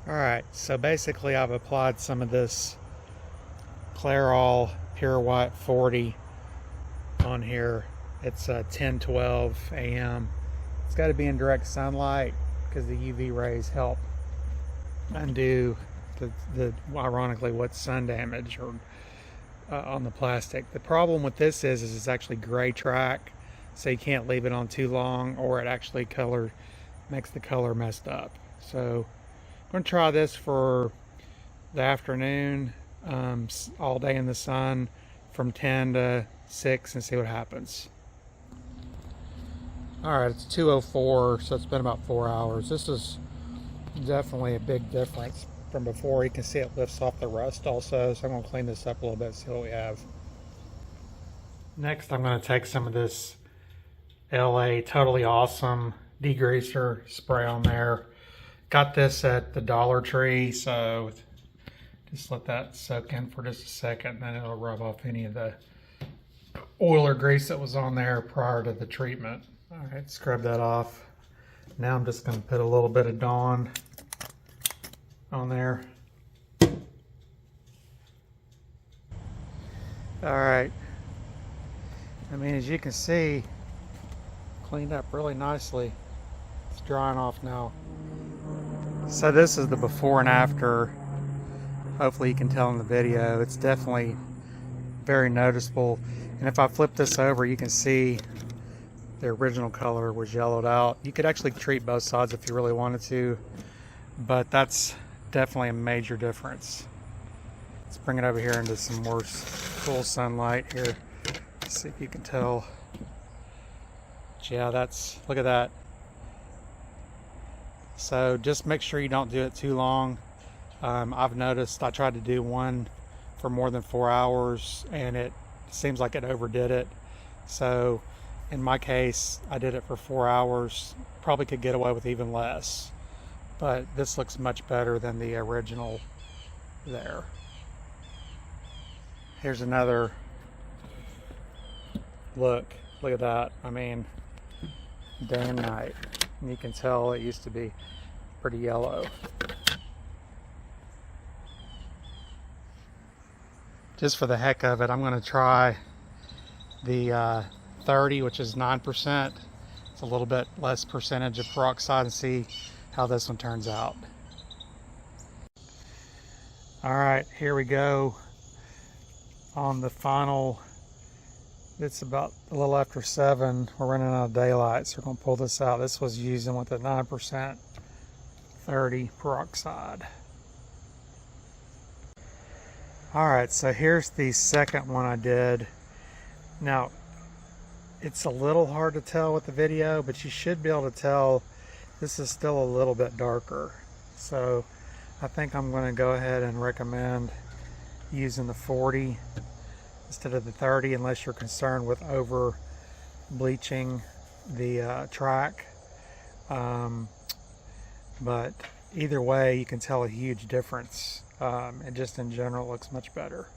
Alright, so basically I've applied some of this Clairol Pure White 40 on here. It's 10:12 a.m. It's got to be in direct sunlight because the UV rays help undo the ironically what's sun damage or on the plastic. The problem with this is it's actually gray track, so you can't leave it on too long or it actually makes the color messed up. So I'm going to try this for the afternoon, all day in the sun from 10 to 6 and see what happens. Alright, it's 2:04, so it's been about 4 hours. This is definitely a big difference from before. You can see it lifts off the rust also, so I'm going to clean this up a little bit, see what we have. Next, I'm going to take some of this LA Totally Awesome degreaser spray on there. Got this at the Dollar Tree, so just let that soak in for just a second, and then it'll rub off any of the oil or grease that was on there prior to the treatment. All right, scrub that off. Now I'm just going to put a little bit of Dawn on there. All right. I mean, as you can see, cleaned up really nicely. It's drying off now. So this is the before and after. Hopefully you can tell in the video. It's definitely very noticeable. And if I flip this over, you can see the original color was yellowed out. You could actually treat both sides if you really wanted to, but that's definitely a major difference. Let's bring it over here into some more full sunlight here. See if you can tell. Yeah, look at that. So just make sure you don't do it too long. I've noticed I tried to do one for more than 4 hours and it seems like it overdid it. So in my case, I did it for 4 hours. Probably could get away with even less, but this looks much better than the original there. Here's another look. Look at that. I mean, day and night. And you can tell it used to be pretty yellow. Just for the heck of it, I'm going to try the 30, which is 9%. It's a little bit less percentage of peroxide, and see how this one turns out. All right, here we go on the final. It's about a little after 7. We're running out of daylight, so we're going to pull this out. This was using with a 9% 30 peroxide. Alright, so here's the second one I did. Now, it's a little hard to tell with the video, but you should be able to tell this is still a little bit darker. So I think I'm going to go ahead and recommend using the 40 instead of the 30, unless you're concerned with over bleaching the track. But either way, you can tell a huge difference. And just in general, it looks much better.